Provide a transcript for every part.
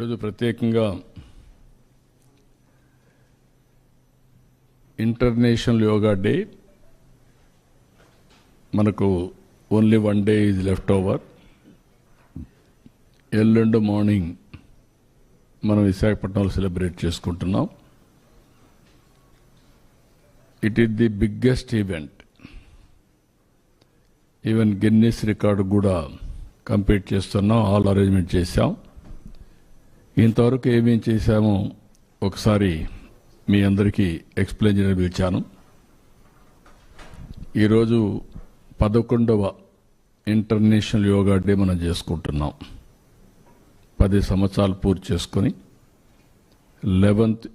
ఈరోజు ప్రత్యేకంగా international yoga day. మనకు only 1 day is left over. ఎల్లుండి మార్నింగ్ మనం విశాఖపట్నంలో సెలబ్రేట్ చేసుకుంటున్నాం. It is the biggest event. Even Guinness record కూడా కంప్లీట్ చేస్తున్నాం. ఆల్ అరేంజ్మెంట్ చేశాం. ఇంతవరకు ఏమేం చేశామో ఒకసారి మీ అందరికీ ఎక్స్ప్లెయిన్ చేయడం పిలిచాను. ఈరోజు 11వ ఇంటర్నేషనల్ యోగా డే మనం చేసుకుంటున్నాం. 10 సంవత్సరాలు పూర్తి చేసుకొని 11th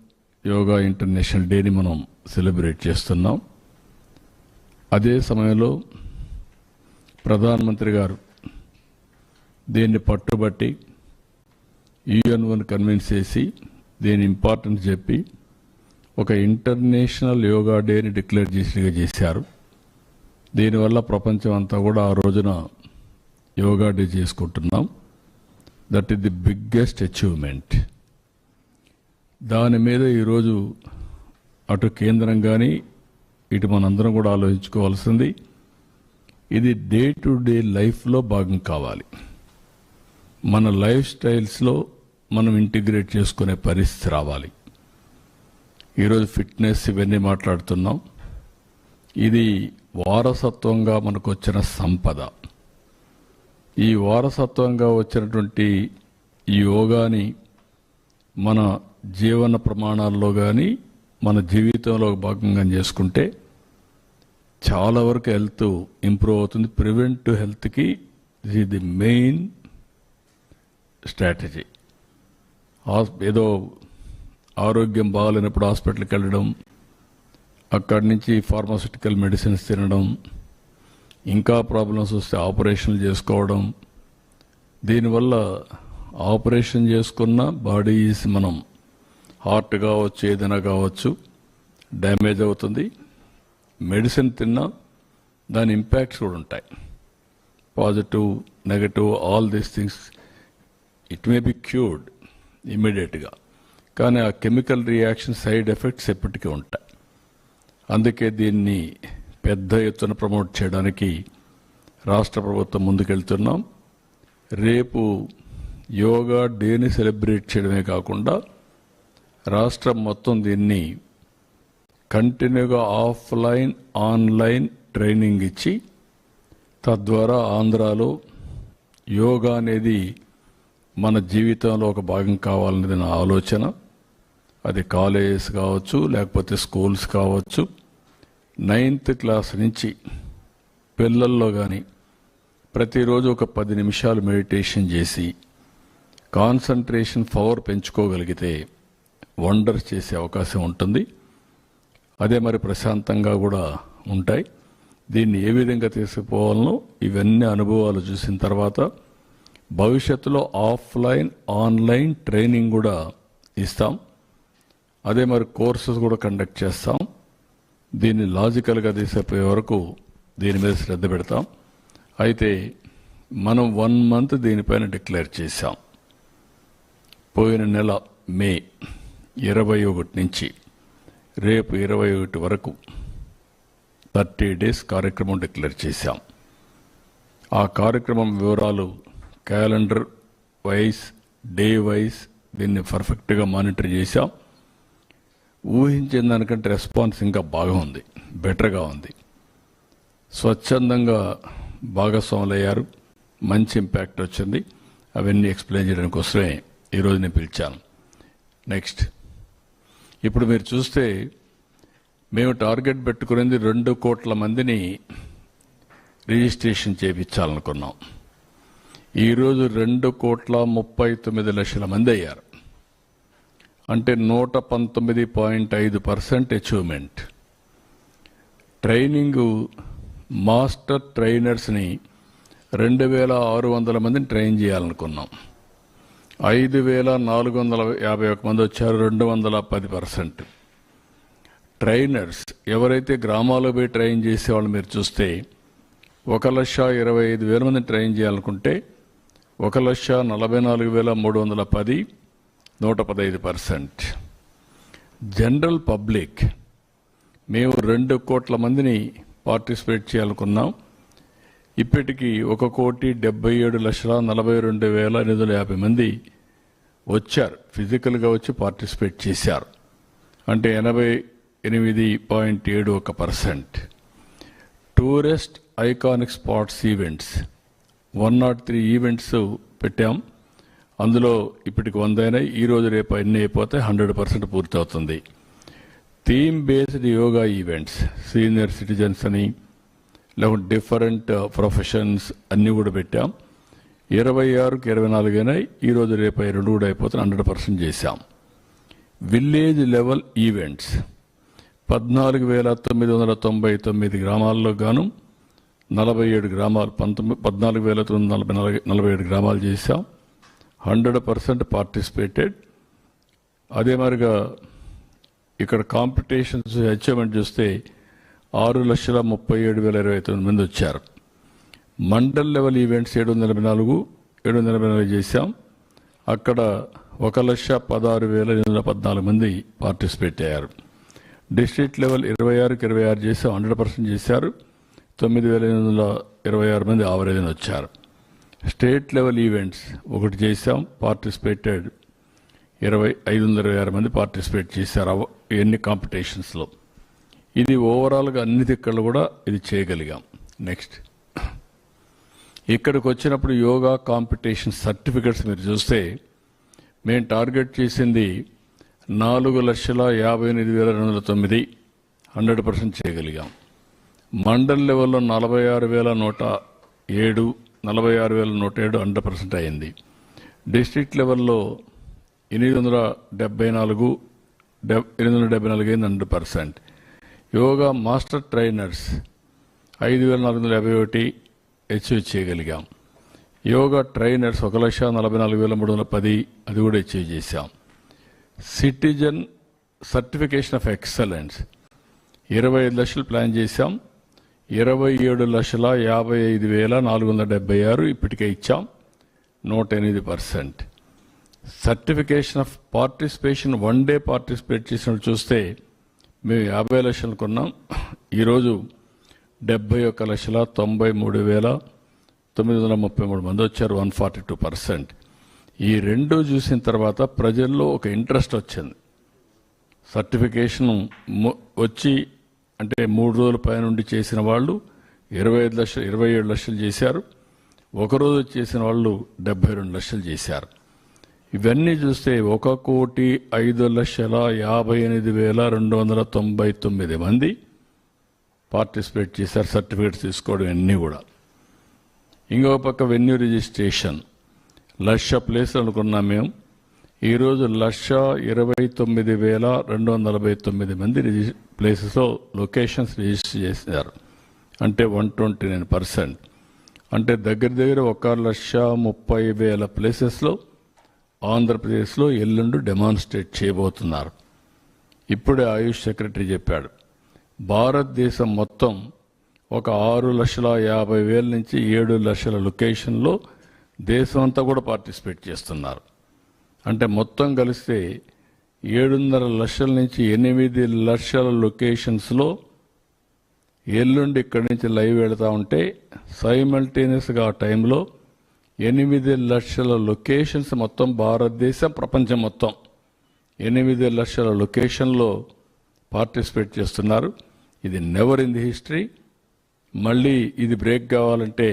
యోగా ఇంటర్నేషనల్ డేని మనం సెలబ్రేట్ చేస్తున్నాం. అదే సమయంలో ప్రధానమంత్రి గారు దీన్ని పట్టుబట్టి UN కన్విన్స్ చేసి దీని ఇంపార్టెన్స్ చెప్పి ఒక ఇంటర్నేషనల్ యోగా డేని డిక్లేర్ చేశారు. దీనివల్ల ప్రపంచం అంతా కూడా ఆ రోజున యోగా డే చేసుకుంటున్నాం. That is the biggest achievement. దాని మీద ఈరోజు అటు కేంద్రం కానీ ఇటు మనందరం కూడా ఆలోచించుకోవాల్సింది, ఇది డే టు డే లైఫ్లో భాగం కావాలి. మన లైఫ్ స్టైల్స్లో మనం ఇంటిగ్రేట్ చేసుకునే పరిస్థితి రావాలి. ఈరోజు ఫిట్నెస్ ఇవన్నీ మాట్లాడుతున్నాం. ఇది వారసత్వంగా మనకు వచ్చిన సంపద. ఈ వారసత్వంగా వచ్చినటువంటి ఈ యోగాని మన జీవన ప్రమాణాల్లో కానీ మన జీవితంలో భాగంగా చేసుకుంటే చాలా వరకు హెల్త్ ఇంప్రూవ్ అవుతుంది. ప్రివెంటివ్ హెల్త్కి ఇది ది మెయిన్ స్ట్రాటజీ. ఏదో ఆరోగ్యం బాగాలేనప్పుడు హాస్పిటల్కి వెళ్ళడం, అక్కడి నుంచి ఫార్మాస్యూటికల్ మెడిసిన్స్ తినడం, ఇంకా ప్రాబ్లమ్స్ వస్తే ఆపరేషన్లు చేసుకోవడం. దీనివల్ల ఆపరేషన్ చేసుకున్న బాడీ మనం హార్ట్ కావచ్చు, ఏదైనా కావచ్చు, డ్యామేజ్ అవుతుంది. మెడిసిన్ తిన్నా దాని ఇంపాక్ట్స్ కూడా ఉంటాయి. Positive, negative, all these things it may be cured ఇమ్మీడియట్గా, కానీ ఆ కెమికల్ రియాక్షన్ సైడ్ ఎఫెక్ట్స్ ఎప్పటికీ ఉంటాయి. అందుకే దీన్ని పెద్ద ఎత్తున ప్రమోట్ చేయడానికి రాష్ట్ర ప్రభుత్వం ముందుకెళ్తున్నాం. రేపు యోగా డేని సెలబ్రేట్ చేయడమే కాకుండా రాష్ట్రం మొత్తం దీన్ని కంటిన్యూగా ఆఫ్లైన్, ఆన్లైన్ ట్రైనింగ్ ఇచ్చి తద్వారా ఆంధ్రాలో యోగా అనేది మన జీవితంలో ఒక భాగం కావాలనేది నా ఆలోచన. అది కాలేజెస్ కావచ్చు, లేకపోతే స్కూల్స్ కావచ్చు. 9th క్లాస్ నుంచి పిల్లల్లో కానీ ప్రతిరోజు ఒక 10 నిమిషాలు మెడిటేషన్ చేసి కాన్సంట్రేషన్ పవర్ పెంచుకోగలిగితే వండర్స్ చేసే అవకాశం ఉంటుంది. అదే మరి ప్రశాంతంగా కూడా ఉంటాయి. దీన్ని ఏ విధంగా తీసుకుపోవాలనో ఇవన్నీ అనుభవాలు చూసిన తర్వాత భవిష్యత్తులో ఆఫ్లైన్, ఆన్లైన్ ట్రైనింగ్ కూడా ఇస్తాం. అదే మరి కోర్సెస్ కూడా కండక్ట్ చేస్తాం. దీన్ని లాజికల్గా తీసుకుపోయే వరకు దీని మీద శ్రద్ధ పెడతాం. అయితే మనం 1 month దీనిపైన డిక్లేర్ చేశాం. పోయిన నెల మే 21 నుంచి రేపు 21 వరకు 30 days కార్యక్రమం డిక్లేర్ చేశాం. ఆ కార్యక్రమం వివరాలు క్యాలెండర్ వైజ్, డే వైజ్ దీన్ని పర్ఫెక్ట్గా మానిటర్ చేశాం. ఊహించిన దానికంటే రెస్పాన్స్ ఇంకా బాగా ఉంది, బెటర్గా ఉంది. స్వచ్ఛందంగా భాగస్వాములయ్యారు, మంచి ఇంపాక్ట్ వచ్చింది. అవన్నీ ఎక్స్ప్లెయిన్ చేయడానికి కోసమే ఈరోజు నేను పిలిచాను. నెక్స్ట్, ఇప్పుడు మీరు చూస్తే మేము టార్గెట్ పెట్టుకునేది 2 కోట్ల మందిని రిజిస్ట్రేషన్ చేయించాలనుకున్నాం. ఈరోజు 2,39,00,000 మంది అయ్యారు. అంటే 119.5% అచీవ్మెంట్. ట్రైనింగు మాస్టర్ ట్రైనర్స్ని 2,600 మందిని ట్రైన్ చేయాలనుకున్నాం. 5,451 మంది వచ్చారు, 210%. ట్రైనర్స్ ఎవరైతే గ్రామాల్లో పోయి ట్రైన్ చేసేవాళ్ళు మీరు చూస్తే 1,25,000 మందిని ట్రైన్ చేయాలనుకుంటే 1,44,310 115%. జనరల్ పబ్లిక్ మేము 2 కోట్ల మందిని పార్టిసిపేట్ చేయాలనుకున్నాం. ఇప్పటికీ 1,77,42,850 మంది వచ్చారు, ఫిజికల్గా వచ్చి పార్టిసిపేట్ చేశారు. అంటే 88.71%. Tourist iconic spots events 103 events పెట్టాం. అందులో ఇప్పటికి 100 అయినాయి. ఈరోజు రేపు అన్నీ అయిపోతే 100% పూర్తవుతుంది. Theme based yoga events, senior citizens అని లేకుంటే డిఫరెంట్ ప్రొఫెషన్స్ అన్నీ కూడా పెట్టాం. 26కి 24 అయినాయి. ఈరోజు రేపు 2 కూడా అయిపోతే 100% చేశాం. విలేజ్ లెవెల్ ఈవెంట్స్ 14,999 గ్రామాల్లో గాను 47 గ్రామాలు 14,947 గ్రామాలు చేశాం. 100% పార్టిసిపేటెడ్. అదే మరిగా ఇక్కడ కాంపిటీషన్స్ అచీవ్మెంట్ చూస్తే 6,37,029 మంది వచ్చారు. మండల్ లెవెల్ ఈవెంట్స్ 784 చేశాం. అక్కడ 1,16,814 మంది పార్టిసిపేట్ అయ్యారు. డిస్ట్రిక్ట్ లెవెల్ 26కి 26 చేశాం, 100% చేశారు. 9,826 మంది ఆవరేజ్ని వచ్చారు. స్టేట్ లెవెల్ ఈవెంట్స్ 1 చేశాం, పార్టిసిపేటెడ్ 526 మంది పార్టిసిపేట్ చేశారు ఎన్ని కాంపిటీషన్స్లో. ఇది ఓవరాల్గా అన్ని దిక్కలు కూడా ఇది చేయగలిగాం. నెక్స్ట్ ఇక్కడికి వచ్చినప్పుడు యోగా కాంపిటీషన్ సర్టిఫికెట్స్ మీరు చూస్తే మేము టార్గెట్ చేసింది 4,58,209 100% చేయగలిగాం. మండల్ లెవెల్లో 46,107 100% అయింది. డిస్ట్రిక్ట్ లెవెల్లో 874 అయింది 100%. యోగా మాస్టర్ ట్రైనర్స్ 5,451 అచీవ్ చేయగలిగాం. యోగా ట్రైనర్స్ 1,44,310 అది కూడా అచీవ్ చేశాం. సిటిజన్ సర్టిఫికేషన్ ఆఫ్ ఎక్సలెన్స్ 25 లక్షలు ప్లాన్ చేశాం. 27,55,476 ఇప్పటికే ఇచ్చాం, 108%. Certification of participation 1 day participate చేసినట్టు చూస్తే మేము 50 లక్షలు కొన్నాం. ఈరోజు 71,93,933 మంది వచ్చారు, 142%. ఈ రెండు చూసిన తర్వాత ప్రజల్లో ఒక ఇంట్రెస్ట్ వచ్చింది. సర్టిఫికేషన్ వచ్చి అంటే 3 రోజుల పైనుండి చేసిన వాళ్ళు 27 లక్షలు చేశారు. ఒకరోజు చేసిన వాళ్ళు 72 లక్షలు చేశారు. ఇవన్నీ చూస్తే 1,05,58,299 మంది పార్టిసిపేట్ చేశారు. సర్టిఫికేట్స్ తీసుకోవడం అన్నీ కూడా. ఇంకో పక్క వెన్యూ రిజిస్ట్రేషన్ 1,00,000 ప్లేసులు అనుకున్నాం మేము. ఈరోజు 1,29,249 మంది ప్లేసెస్లో లొకేషన్స్ రిజిస్టర్ చేశారు. అంటే 129%. అంటే దగ్గర 1,30,000 ప్లేసెస్లో ఆంధ్రప్రదేశ్లో ఎల్లుండి డెమాన్స్ట్రేట్ చేయబోతున్నారు. ఇప్పుడే ఆయుష్ సెక్రటరీ చెప్పాడు, భారతదేశం మొత్తం ఒక 6,50,000 నుంచి 7 లక్షల లొకేషన్లో దేశం అంతా కూడా పార్టిసిపేట్ చేస్తున్నారు. అంటే మొత్తం కలిస్తే 7.5 లక్షల నుంచి 8 లక్షల లొకేషన్స్లో ఎల్లుండి ఇక్కడి నుంచి లైవ్ వెళతా ఉంటే సైమల్టేనియస్గా ఆ టైంలో 8 లక్షల లొకేషన్స్ మొత్తం భారతదేశం ప్రపంచం మొత్తం 8 లక్షల లొకేషన్లో పార్టిసిపేట్ చేస్తున్నారు. ఇది నెవర్ ఇన్ ది హిస్టరీ. మళ్ళీ ఇది బ్రేక్ కావాలంటే